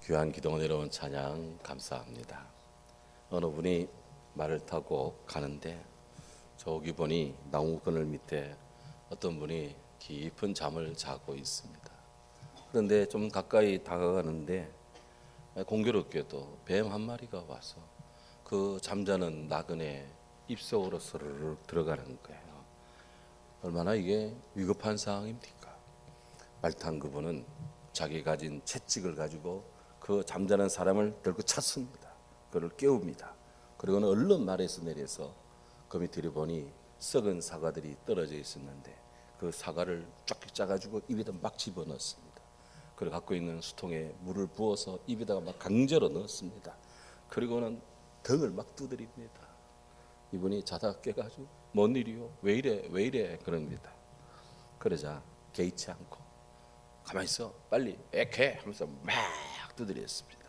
귀한 기도가 내려온 찬양 감사합니다. 어느 분이 말을 타고 가는데 저기 보니 나무 그늘 밑에 어떤 분이 깊은 잠을 자고 있습니다. 그런데 좀 가까이 다가가는데 공교롭게도 뱀 한 마리가 와서 그 잠자는 나그네 입속으로 스르륵 들어가는 거예요. 얼마나 이게 위급한 상황입니까? 말탄 그분은 자기 가진 채찍을 가지고 그 잠자는 사람을 들고 찼습니다. 그를 깨웁니다. 그리고는 얼른 말에서 내려서 그 밑에 보니 썩은 사과들이 떨어져 있었는데 그 사과를 쫙 짜가지고 입에다 막 집어넣습니다. 그리고 갖고 있는 수통에 물을 부어서 입에다가 막 강제로 넣었습니다. 그리고는 등을 막 두드립니다. 이분이 자다가 깨가지고 뭔 일이요? 왜 이래 그럽니다. 그러자 개의치 않고 가만히 있어 빨리 액해 하면서 막 두드렸습니다.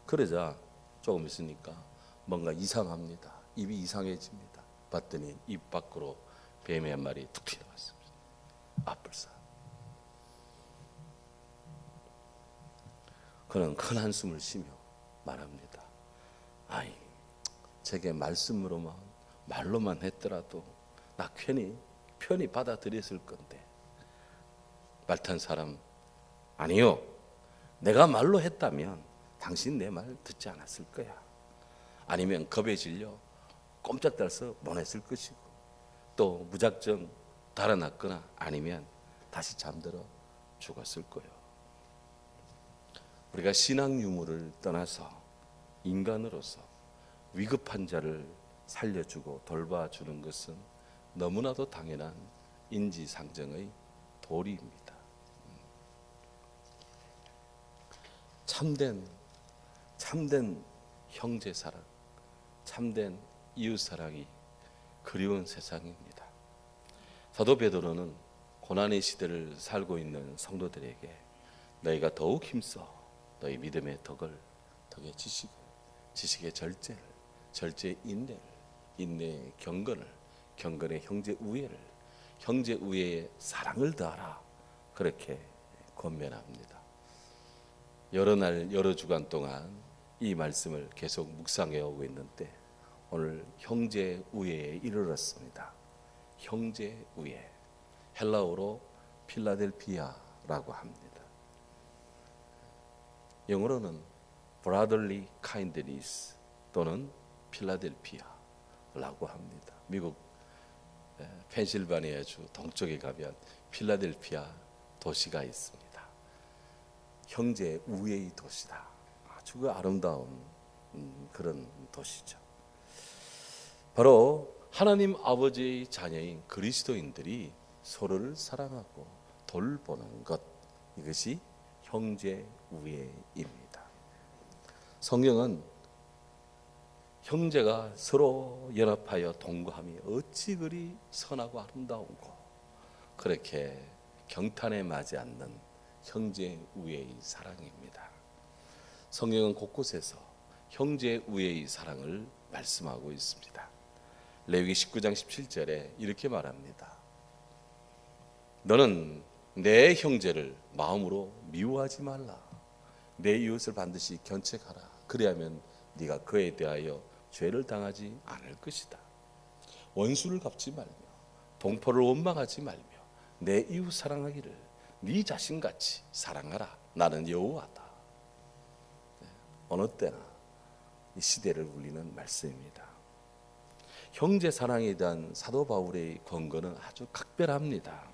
그러자 조금 있으니까 뭔가 이상합니다. 입이 이상해집니다. 봤더니 입 밖으로 뱀이 한 마리 툭 튀어나왔습니다. 아뿔싸. 그는 큰 한숨을 쉬며 말합니다. 아이, 제게 말로만 했더라도 나 편히 받아들였을 건데. 말탄 사람, 아니요, 내가 말로 했다면 당신 내 말 듣지 않았을 거야. 아니면 겁에 질려 꼼짝달서 못 했을 것이고, 또 무작정 달아났거나 아니면 다시 잠들어 죽었을 거예요. 우리가 신앙 유무를 떠나서 인간으로서 위급한 자를 살려주고 돌봐주는 것은 너무나도 당연한 인지상정의 도리입니다. 참된 형제 사랑, 참된 이웃 사랑이 그리운 세상입니다. 사도 베드로는 고난의 시대를 살고 있는 성도들에게 너희가 더욱 힘써 너희 믿음의 덕에 지식의 절제의 인내의 경건의 형제 우애의 사랑을 더하라, 그렇게 권면합니다. 여러 날 여러 주간 동안 이 말씀을 계속 묵상해 오고 있는데 오늘 형제 우애에 이르렀습니다. 형제 우애, 헬라어로 필라델피아라고 합니다. 영어로는 brotherly kindness 또는 필라델피아라고 합니다. 미국 펜실바니아주 동쪽에 가면 필라델피아 도시가 있습니다. 형제 우애의 도시다. 아주 아름다운 그런 도시죠. 바로 하나님 아버지의 자녀인 그리스도인들이 서로를 사랑하고 돌보는 것, 이것이 형제 우애입니다. 성경은 형제가 서로 연합하여 동거함이 어찌 그리 선하고 아름다운고, 그렇게 경탄에 맞지 않는 형제 우애의 사랑입니다. 성경은 곳곳에서 형제 우애의 사랑을 말씀하고 있습니다. 레위기 19장 17절에 이렇게 말합니다. 너는 내 형제를 마음으로 미워하지 말라. 내 이웃을 반드시 견책하라. 그리하면 네가 그에 대하여 죄를 당하지 않을 것이다. 원수를 갚지 말며 동포를 원망하지 말며 내 이웃 사랑하기를 네 자신같이 사랑하라. 나는 여호와다. 어느 때나 이 시대를 울리는 말씀입니다. 형제 사랑에 대한 사도 바울의 권고는 아주 각별합니다.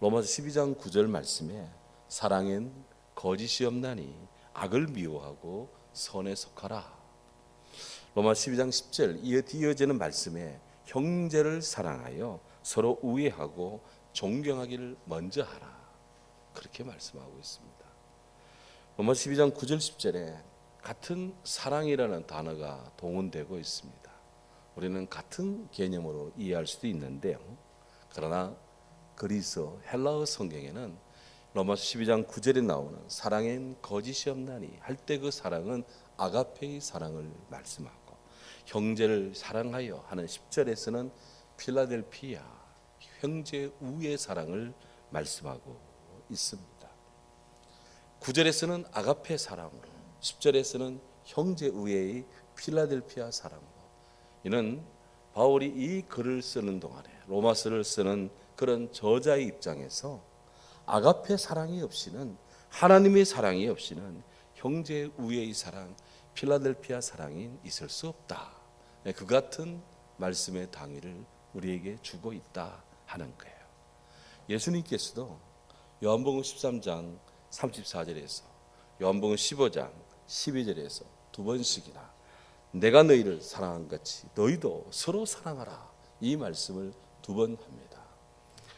로마서 12장 9절 말씀에 사랑엔 거짓이 없나니 악을 미워하고 선에 속하라. 로마서 12장 10절 이어지는 말씀에 형제를 사랑하여 서로 우애하고 존경하기를 먼저 하라, 그렇게 말씀하고 있습니다. 로마서 12장 9절 10절에 같은 사랑이라는 단어가 동원되고 있습니다. 우리는 같은 개념으로 이해할 수도 있는데요. 그러나 그리스 헬라어 성경에는 로마서 12장 9절에 나오는 사랑엔 거짓이 없나니 할 때 그 사랑은 아가페의 사랑을 말씀하고, 형제를 사랑하여 하는 10절에서는 필라델피아 형제 우의 사랑을 말씀하고 있습니다. 9절에서는 아가페 사랑으로, 10절에서는 형제 우애의 필라델피아 사랑으로. 이는 바울이 이 글을 쓰는 동안에 로마서를 쓰는 그런 저자의 입장에서 아가페 사랑이 없이는, 하나님의 사랑이 없이는 형제 우애의 사랑, 필라델피아 사랑이 있을 수 없다. 그 같은 말씀의 당위를 우리에게 주고 있다 하는 거예요. 예수님께서도 요한복음 13장 34절에서 요한복음 15장 12절에서 두 번씩이나 내가 너희를 사랑한 같이 너희도 서로 사랑하라, 이 말씀을 두 번 합니다.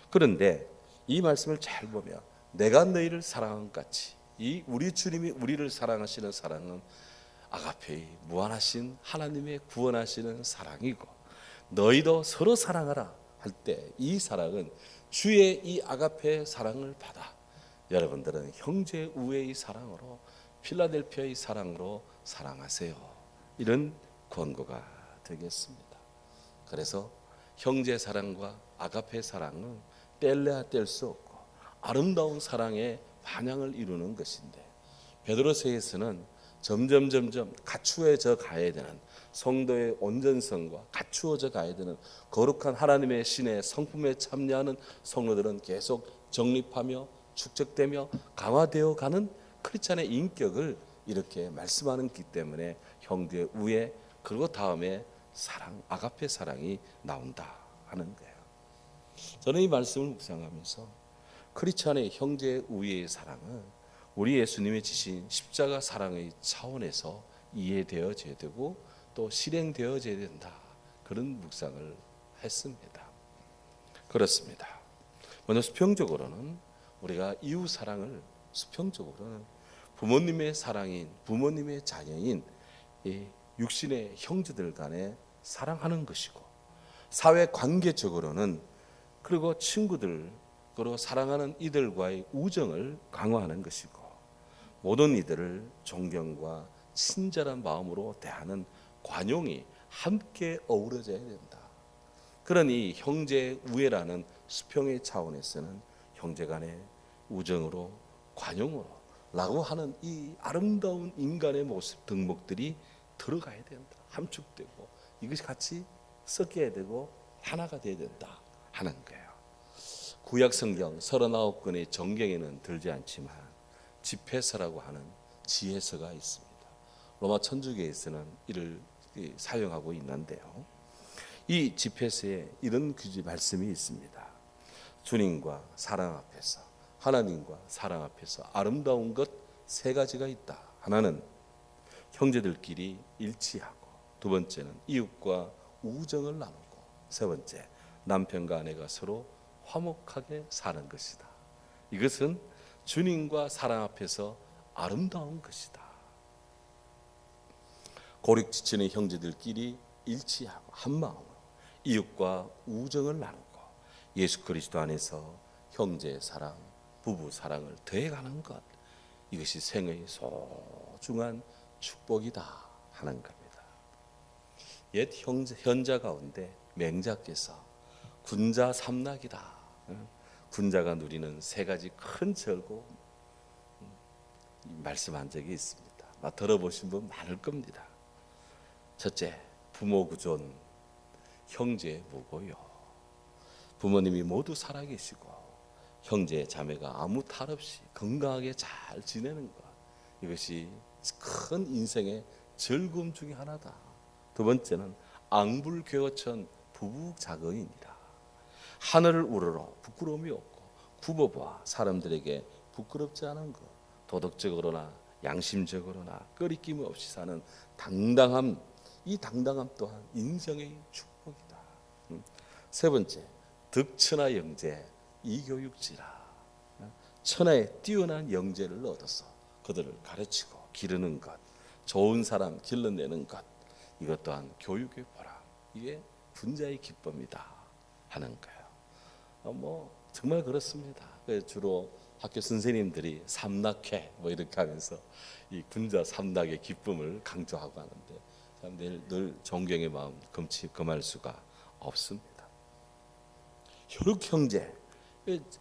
그런데 이 말씀을 잘 보면 내가 너희를 사랑한 같이, 이 우리 주님이 우리를 사랑하시는 사랑은 아가페의 무한하신 하나님의 구원하시는 사랑이고, 너희도 서로 사랑하라 할 때 이 사랑은 주의 이 아가페의 사랑을 받아 여러분들은 형제 우애의 사랑으로, 필라델피아의 사랑으로 사랑하세요. 이런 권고가 되겠습니다. 그래서 형제 사랑과 아가페 사랑은 뗄래야 뗄 수 없고 아름다운 사랑의 반향을 이루는 것인데, 베드로서에서는 점점 갖추어져 가야 되는 성도의 온전성과 갖추어져 가야 되는 거룩한 하나님의 신의 성품에 참여하는 성도들은 계속 정립하며 축적되며 강화되어 가는 크리스찬의 인격을 이렇게 말씀하는 기 때문에 형제 우애, 그리고 다음에 사랑, 아가페 사랑이 나온다 하는 거예요. 저는 이 말씀을 묵상하면서 크리스찬의 형제 우애의 사랑은 우리 예수님이 지신 십자가 사랑의 차원에서 이해되어져야 되고 또 실행되어져야 된다, 그런 묵상을 했습니다. 그렇습니다. 먼저 수평적으로는 우리가 이웃 사랑을, 수평적으로는 부모님의 사랑인, 부모님의 자녀인 이 육신의 형제들 간에 사랑하는 것이고, 사회 관계적으로는 그리고 친구들, 그리고 사랑하는 이들과의 우정을 강화하는 것이고, 모든 이들을 존경과 친절한 마음으로 대하는 관용이 함께 어우러져야 된다. 그러니 형제 우애라는 수평의 차원에서는 형제 간의 우정으로, 관용으로 라고 하는 이 아름다운 인간의 모습, 덕목들이 들어가야 된다. 함축되고 이것이 같이 섞여야 되고 하나가 되어야 된다 하는 거예요. 구약 성경 39권의 정경에는 들지 않지만 집회서라고 하는 지혜서가 있습니다. 로마 천주교에서는 이를 사용하고 있는데요. 이 집회서에 이런 규지 말씀이 있습니다. 주님과 사랑 앞에서, 하나님과 사랑 앞에서 아름다운 것 세 가지가 있다. 하나는 형제들끼리 일치하고, 두 번째는 이웃과 우정을 나누고, 세 번째 남편과 아내가 서로 화목하게 사는 것이다. 이것은 주님과 사랑 앞에서 아름다운 것이다. 고립 지치는 형제들끼리 일치하고 한 마음으로 이웃과 우정을 나누고 예수 그리스도 안에서 형제의 사랑, 부부 사랑을 더해가는 것, 이것이 생의 소중한 축복이다 하는 겁니다. 옛 현자 가운데 맹자께서 군자 삼락이다, 군자가 누리는 세 가지 큰 절고 말씀한 적이 있습니다. 들어보신 분 많을 겁니다. 첫째, 부모 구존, 형제 무고요. 부모님이 모두 살아계시고 형제 자매가 아무 탈 없이 건강하게 잘 지내는 것, 이것이 큰 인생의 즐거움 중에 하나다. 두 번째는 앙불교어천 부부자거이니라. 하늘을 우러러 부끄러움이 없고 굽어봐 사람들에게 부끄럽지 않은 것, 도덕적으로나 양심적으로나 꺼리낌 없이 사는 당당함, 이 당당함 또한 인생의 축복이다. 세 번째, 득천하 영재 이교육지라. 천하에 뛰어난 영재를 얻어서 그들을 가르치고 기르는 것, 좋은 사람 길러내는 것, 이것 또한 교육의 보람, 이게 군자의 기쁨이다 하는 거예요. 정말 그렇습니다. 주로 학교 선생님들이 삼락회 이렇게 하면서 이 군자 삼락의 기쁨을 강조하고 하는데 참 늘 존경의 마음 금할 수가 없습니다. 혈육 형제,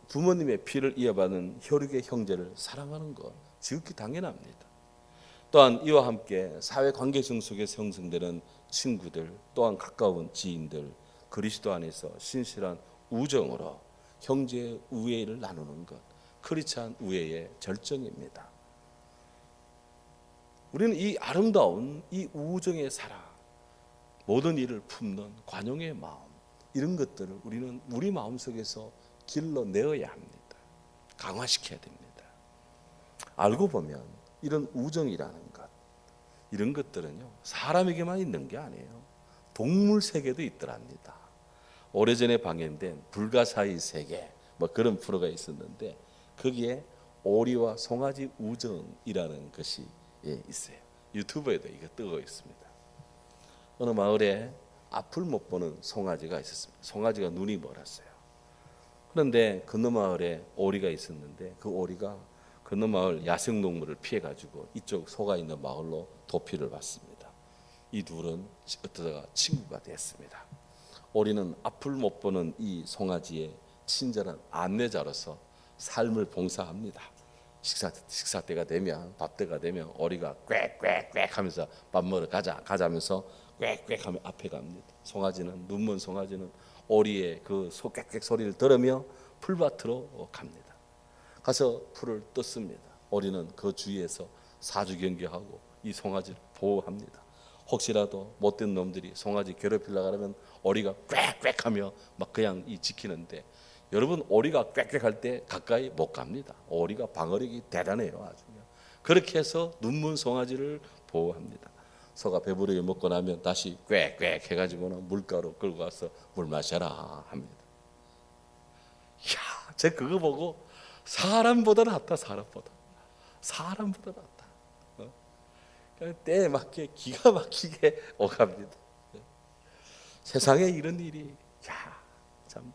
부모님의 피를 이어받는 혈육의 형제를 사랑하는 것 지극히 당연합니다. 또한 이와 함께 사회 관계성 속에서 형성되는 친구들, 또한 가까운 지인들, 그리스도 안에서 신실한 우정으로 형제 우애를 나누는 것, 크리스찬 우애의 절정입니다. 우리는 이 아름다운 이 우정의 사랑, 모든 일을 품는 관용의 마음, 이런 것들을 우리는 우리 마음속에서 길러내어야 합니다. 강화시켜야 됩니다. 알고 보면 이런 우정이라는 것, 이런 것들은요, 사람에게만 있는 게 아니에요. 동물 세계도 있더랍니다. 오래전에 방영된 불가사의 세계, 뭐 그런 프로가 있었는데 거기에 오리와 송아지 우정이라는 것이 있어요. 유튜브에도 이거 뜨고 있습니다. 어느 마을에 앞을 못 보는 송아지가 있었습니다. 송아지가 눈이 멀었어요. 그런데 건너 마을에 오리가 있었는데 그 오리가 건너 마을 야생동물을 피해가지고 이쪽 속아 있는 마을로 도피를 받습니다. 이 둘은 어쩌다가 친구가 됐습니다. 오리는 앞을 못 보는 이 송아지의 친절한 안내자로서 삶을 봉사합니다. 식사 때가 되면, 밥 때가 되면 오리가 꽥꽥꽥 하면서 밥 먹으러 가자면서 꽥꽥 하면 앞에 갑니다. 송아지는, 눈먼 송아지는 오리의 그 꽥꽥 소리를 들으며 풀밭으로 갑니다. 가서 풀을 뜯습니다. 오리는 그 주위에서 사주경계하고 이 송아지를 보호합니다. 혹시라도 못된 놈들이 송아지 괴롭히려고 하면 오리가 꽥꽥 하며 막 그냥 지키는데, 여러분 오리가 꽥꽥 할 때 가까이 못 갑니다. 오리가 방어력이 대단해요. 아주. 그렇게 해서 눈먼 송아지를 보호합니다. 소가 배부르게 먹고 나면 다시 꽥꽥 해가지고는 물가로 끌고 가서 물 마셔라 합니다. 이야, 제가 그거 보고 사람보다 낫다. 사람보다 낫다. 때에 맞게 기가 막히게 오갑니다. 세상에 이런 일이, 참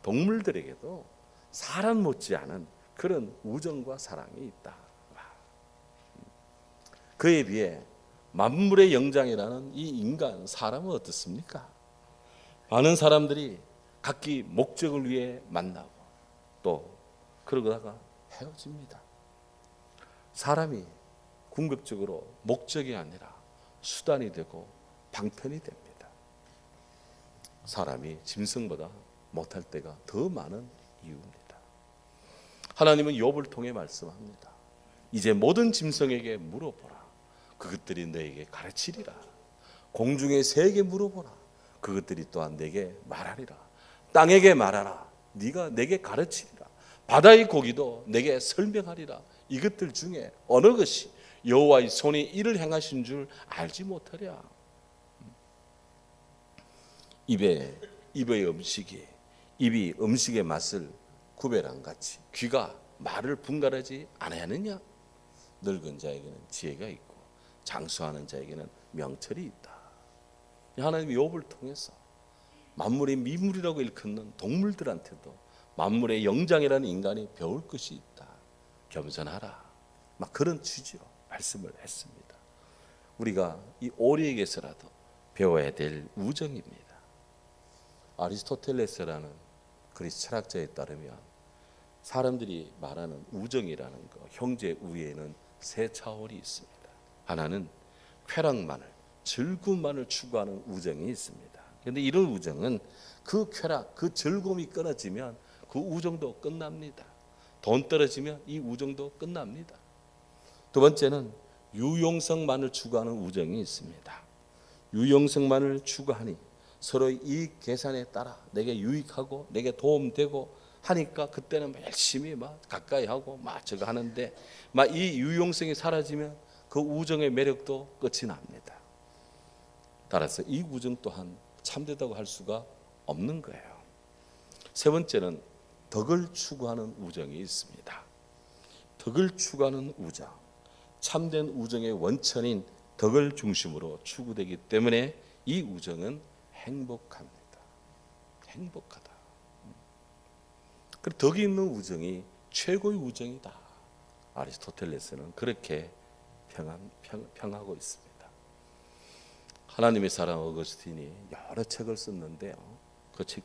동물들에게도 사람 못지않은 그런 우정과 사랑이 있다. 그에 비해 만물의 영장이라는 이 인간 사람은 어떻습니까? 많은 사람들이 각기 목적을 위해 만나고 또 그러다가 헤어집니다. 사람이 궁극적으로 목적이 아니라 수단이 되고 방편이 됩니다. 사람이 짐승보다 못할 때가 더 많은 이유입니다. 하나님은 욥을 통해 말씀합니다. 이제 모든 짐승에게 물어보라. 그것들이 너에게 가르치리라. 공중의 새에게 물어보라. 그것들이 또한 내게 말하리라. 땅에게 말하라. 네가 내게 가르치리라. 바다의 고기도 내게 설명하리라. 이것들 중에 어느 것이 여호와의 손이 이를 행하신 줄 알지 못하랴. 입의 음식의 맛을 구별한 같이 귀가 말을 분간하지 아니하느냐. 늙은 자에게는 지혜가 있고 장수하는 자에게는 명철이 있다. 하나님이 욥을 통해서 만물의 미물이라고 일컫는 동물들한테도 만물의 영장이라는 인간이 배울 것이 있다. 겸손하라. 막 그런 취지로 말씀을 했습니다. 우리가 이 오리에게서라도 배워야 될 우정입니다. 아리스토텔레스라는 그리스 철학자에 따르면 사람들이 말하는 우정이라는 거, 형제 우애에는 세 차원이 있습니다. 하나는 쾌락만을, 즐거움만을 추구하는 우정이 있습니다. 그런데 이런 우정은 그 쾌락, 그 즐거움이 끊어지면 그 우정도 끝납니다. 돈 떨어지면 이 우정도 끝납니다. 두 번째는 유용성만을 추구하는 우정이 있습니다. 유용성만을 추구하니 서로의 이익 계산에 따라 내게 유익하고 내게 도움되고 하니까 그때는 열심히 막 가까이 하고 막 저거 하는데 막 이 유용성이 사라지면 그 우정의 매력도 끝이 납니다. 따라서 이 우정 또한 참되다고 할 수가 없는 거예요. 세 번째는 덕을 추구하는 우정이 있습니다. 덕을 추구하는 우정, 참된 우정의 원천인 덕을 중심으로 추구되기 때문에 이 우정은 행복합니다. 행복하다. 그리고 덕이 있는 우정이 최고의 우정이다. 아리스토텔레스는 그렇게 평하고 있습니다. 하나님의 사랑 어거스틴이 여러 책을 썼는데요.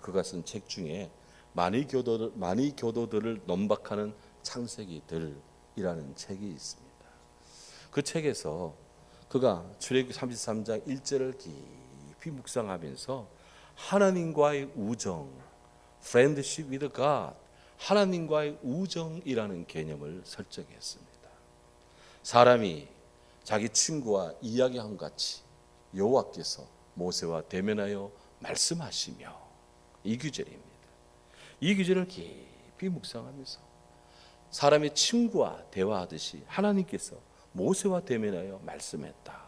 그가 쓴 책 중에 많이 교도들을 논박하는 창세기들이라는 책이 있습니다. 그 책에서 그가 출애굽기 33장 1절을 깊이 묵상하면서 하나님과의 우정, friendship with God, 하나님과의 우정이라는 개념을 설정했습니다. 사람이 자기 친구와 이야기한 같이 여호와께서 모세와 대면하여 말씀하시며, 이 구절입니다. 이 구절을 깊이 묵상하면서 사람의 친구와 대화하듯이 하나님께서 모세와 대면하여 말씀했다.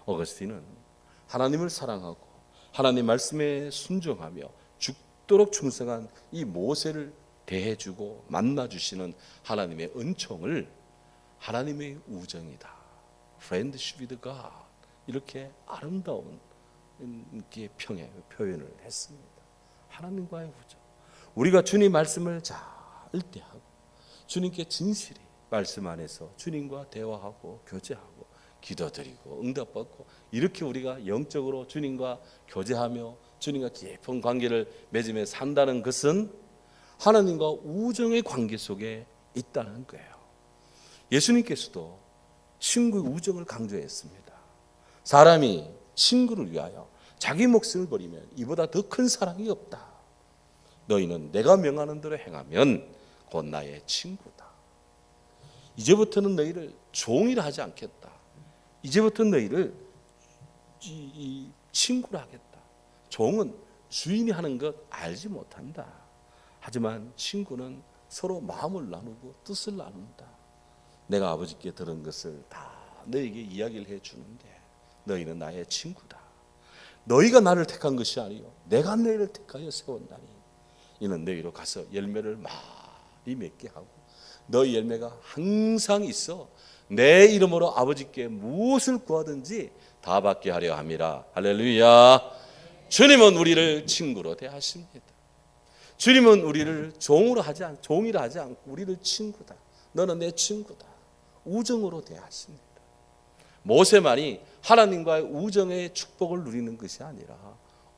어거스틴은 하나님을 사랑하고 하나님 말씀에 순종하며 죽도록 충성한 이 모세를 대해주고 만나주시는 하나님의 은총을 하나님의 우정이다, friendship with God, 이렇게 아름다운 평에 표현을 했습니다. 하나님과의 우정, 우리가 주님 말씀을 잘 대하고 주님께 진실히 말씀 안에서 주님과 대화하고 교제하고 기도드리고 응답받고, 이렇게 우리가 영적으로 주님과 교제하며 주님과 깊은 관계를 맺으며 산다는 것은 하나님과 우정의 관계 속에 있다는 거예요. 예수님께서도 친구의 우정을 강조했습니다. 사람이 친구를 위하여 자기 목숨을 버리면 이보다 더 큰 사랑이 없다. 너희는 내가 명하는 대로 행하면 곧 나의 친구다. 이제부터는 너희를 종이라 하지 않겠다. 이제부터는 너희를 친구라 하겠다. 종은 주인이 하는 것 알지 못한다. 하지만 친구는 서로 마음을 나누고 뜻을 나눈다. 내가 아버지께 들은 것을 다 너에게 이야기를 해주는데 너희는 나의 친구다. 너희가 나를 택한 것이 아니요 내가 너희를 택하여 세웠나니 이는 너희로 가서 열매를 많이 맺게 하고 너희 열매가 항상 있어 내 이름으로 아버지께 무엇을 구하든지 다 받게 하려 함이라. 할렐루야. 주님은 우리를 친구로 대하십니다. 주님은 우리를 종이라 하지 않고 우리를 친구다. 너는 내 친구다. 우정으로 대하십니다. 모세만이 하나님과의 우정의 축복을 누리는 것이 아니라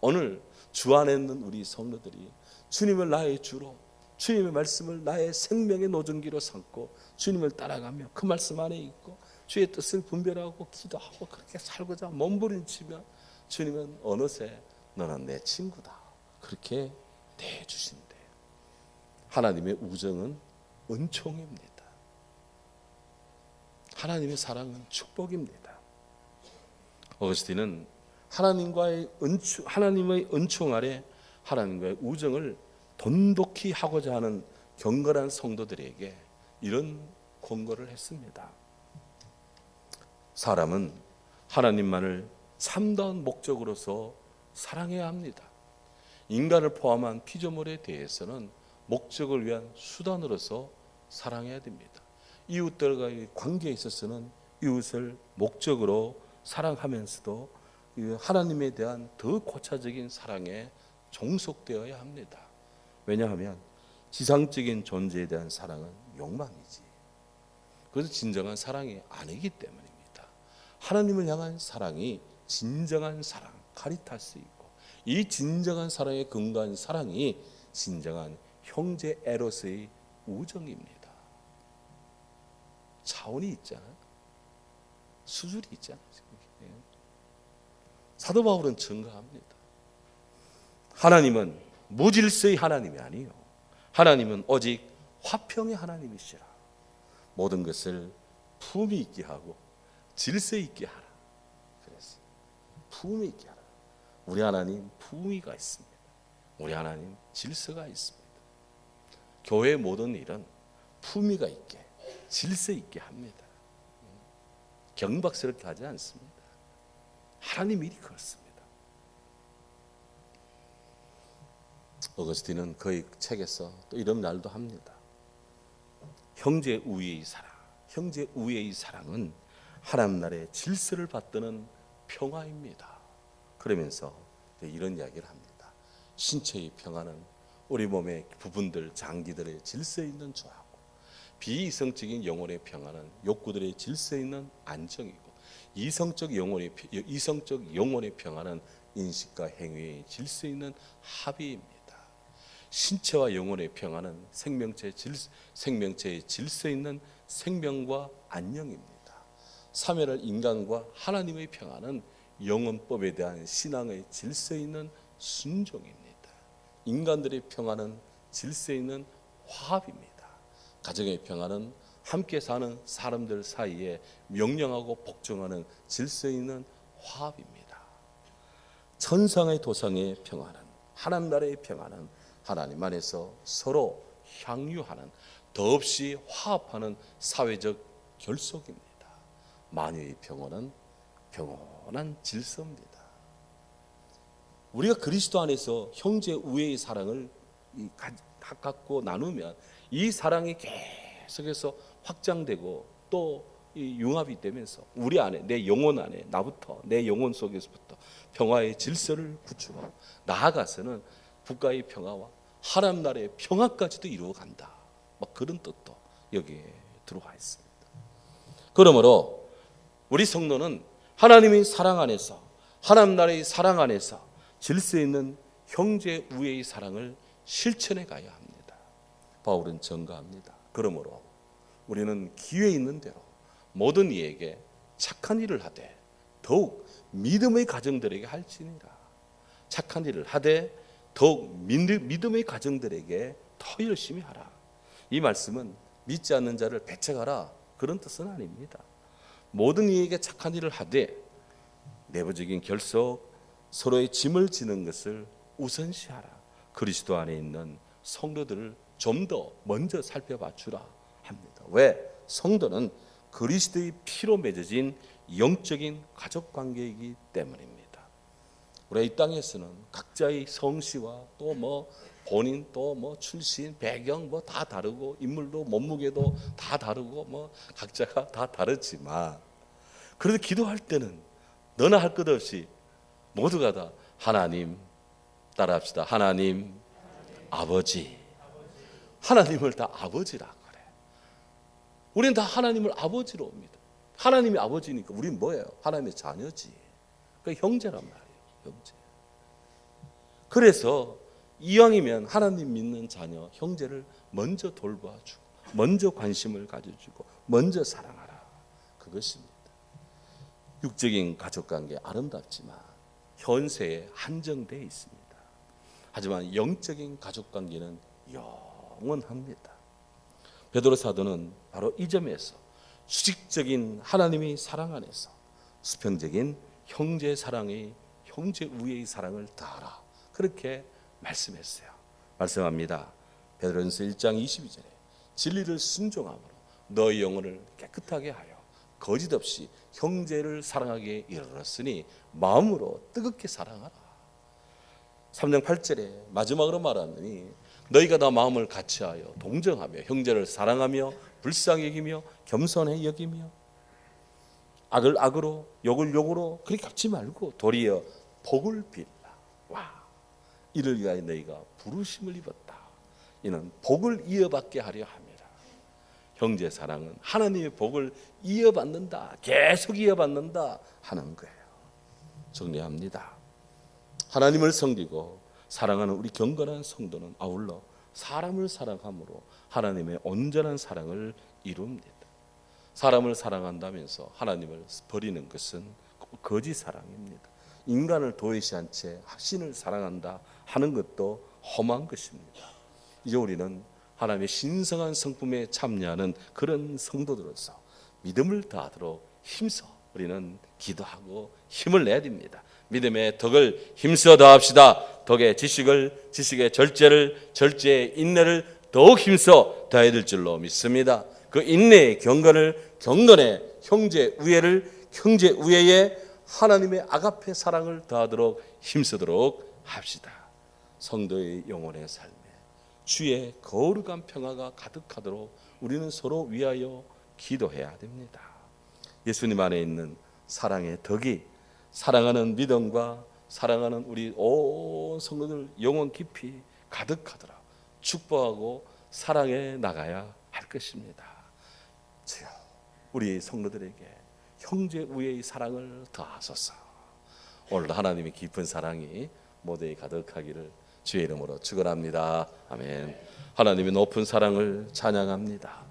오늘 주 안에 있는 우리 성도들이 주님을 나의 주로, 주님의 말씀을 나의 생명의 노정기로 삼고 주님을 따라가며 그 말씀 안에 있고 주의 뜻을 분별하고 기도하고 그렇게 살고자 몸부림치며 주님은 어느새 너는 내 친구다 그렇게 대해주신대요. 하나님의 우정은 은총입니다. 하나님의 사랑은 축복입니다. 어거스틴은 하나님의 은총 아래 하나님과의 우정을 돈독히 하고자 하는 경건한 성도들에게 이런 권고를 했습니다. 사람은 하나님만을 참다운 목적으로서 사랑해야 합니다. 인간을 포함한 피조물에 대해서는 목적을 위한 수단으로서 사랑해야 됩니다. 이웃들과의 관계에 있어서는 이웃을 목적으로 사랑하면서도 하나님에 대한 더 고차적인 사랑에 종속되어야 합니다. 왜냐하면 지상적인 존재에 대한 사랑은 욕망이지. 그래서 진정한 사랑이 아니기 때문입니다. 하나님을 향한 사랑이 진정한 사랑, 카리타스이고 이 진정한 사랑에 근거한 사랑이 진정한 형제 에로스의 우정입니다. 차원이 있잖아요. 수준이 있잖아요. 사도 바울은 증거합니다. 하나님은 무질서의 하나님이 아니요 하나님은 오직 화평의 하나님이시라. 모든 것을 품위 있게 하고 질서 있게 하라. 그래서 품위 있게 하라. 우리 하나님 품위가 있습니다. 우리 하나님 질서가 있습니다. 교회의 모든 일은 품위가 있게 질서 있게 합니다. 경박스럽게 하지 않습니다. 하나님 일이 그렇습니다. 어거스틴은 그의 책에서 또 이런 말도 합니다. 형제 우애의 사랑, 형제 우애의 사랑은 하나님 나라의 질서를 받드는 평화입니다. 그러면서 이런 이야기를 합니다. 신체의 평화는 우리 몸의 부분들, 장기들의 질서 있는 조화고 비이성적인 영혼의 평화는 욕구들의 질서 있는 안정이고 이성적 영혼의 평화는 인식과 행위의 질서 있는 합의입니다. 신체와 영혼의 평화는 생명체의 질서 있는 생명과 안녕입니다. 사멸할 인간과 하나님의 평화는 영원법에 대한 신앙의 질서 있는 순종입니다. 인간들의 평화는 질서 있는 화합입니다. 가정의 평화는 함께 사는 사람들 사이에 명령하고 복종하는 질서 있는 화합입니다. 천상의 도상의 평화는, 하나님 나라의 평화는 하나님 안에서 서로 향유하는, 더없이 화합하는 사회적 결속입니다. 만유의 평화는 평온한 질서입니다. 우리가 그리스도 안에서 형제 우애의 사랑을 가깝고 나누면 이 사랑이 계속해서 확장되고 또 융합이 되면서 우리 안에, 내 영혼 안에, 나부터, 내 영혼 속에서부터 평화의 질서를 구축하고 나아가서는 국가의 평화와 하나님 나라의 평화까지도 이루어간다. 그런 뜻도 여기에 들어와 있습니다. 그러므로 우리 성도는 하나님의 사랑 안에서, 하나님 나라의 사랑 안에서 질서 있는 형제 우애의 사랑을 실천해 가야 합니다. 바울은 전가합니다. 그러므로 우리는 기회 있는 대로 모든 이에게 착한 일을 하되 더욱 믿음의 가정들에게 할지니라. 착한 일을 하되 더욱 믿음의 가정들에게 더 열심히 하라. 이 말씀은 믿지 않는 자를 배척하라, 그런 뜻은 아닙니다. 모든 이에게 착한 일을 하되 내부적인 결속, 서로의 짐을 지는 것을 우선시하라. 그리스도 안에 있는 성도들을 좀 더 먼저 살펴봐 주라 합니다. 왜? 성도는 그리스도의 피로 맺어진 영적인 가족관계이기 때문입니다. 우리 이 땅에서는 각자의 성씨와 또 본인 또 출신, 배경 다 다르고 인물도 몸무게도 다 다르고 각자가 다 다르지만 그래도 기도할 때는 너나 할 것 없이 모두가 다 하나님, 따라합시다. 하나님, 아버지. 하나님을 다 아버지라 그래. 우리는 다 하나님을 아버지로 옵니다. 하나님이 아버지니까 우리는 뭐예요? 하나님의 자녀지. 그러니까 형제란 말이에요. 형제. 그래서 이왕이면 하나님 믿는 자녀, 형제를 먼저 돌봐주고 먼저 관심을 가져주고 먼저 사랑하라. 그것입니다. 육적인 가족관계 아름답지만 현세에 한정되어 있습니다. 하지만 영적인 가족관계는 영원합니다. 베드로 사도는 바로 이 점에서 수직적인 하나님의 사랑 안에서 수평적인 형제 사랑의, 형제 우애의 사랑을 다하라, 그렇게 말씀했어요. 말씀합니다. 베드로전서 1장 22절에 진리를 순종함으로 너의 영혼을 깨끗하게 하여 거짓 없이 형제를 사랑하게 이르렀으니 마음으로 뜨겁게 사랑하라. 3장 8절에 마지막으로 말하느니 너희가 다 마음을 같이하여 동정하며 형제를 사랑하며 불쌍히 여기며 겸손히 여기며 악을 악으로 욕을 욕으로 그렇게 갚지 말고 도리어 복을 빌라. 와, 이를 위하여 너희가 부르심을 입었다. 이는 복을 이어받게 하려 함이라. 형제 사랑은 하나님의 복을 이어받는다, 계속 이어받는다 하는 거예요. 정리합니다. 하나님을 섬기고 사랑하는 우리 경건한 성도는 아울러 사람을 사랑함으로 하나님의 온전한 사랑을 이룹니다. 사람을 사랑한다면서 하나님을 버리는 것은 거짓 사랑입니다. 인간을 도외시한 채 신을 사랑한다 하는 것도 험한 것입니다. 이제 우리는 하나님의 신성한 성품에 참여하는 그런 성도들로서 믿음을 다하도록 힘써 우리는 기도하고 힘을 내야 됩니다. 믿음의 덕을 힘써 더합시다. 덕의 지식을, 지식의 절제를, 절제의 인내를 더욱 힘써 더해야 될 줄로 믿습니다. 그 인내의 경건을, 경건의 형제 우애를, 형제 우애의 하나님의 아가페 사랑을 더하도록 힘쓰도록 합시다. 성도의 영혼의 삶에 주의 거룩한 평화가 가득하도록 우리는 서로 위하여 기도해야 됩니다. 예수님 안에 있는 사랑의 덕이 사랑하는 믿음과 사랑하는 우리 온 성도들 영혼 깊이 가득하도록 축복하고 사랑해 나가야 할 것입니다. 주여, 우리 성도들에게 형제 우애의 사랑을 더하소서. 오늘도 하나님의 깊은 사랑이 모두에 가득하기를 주의 이름으로 축원합니다. 아멘. 하나님의 높은 사랑을 찬양합니다.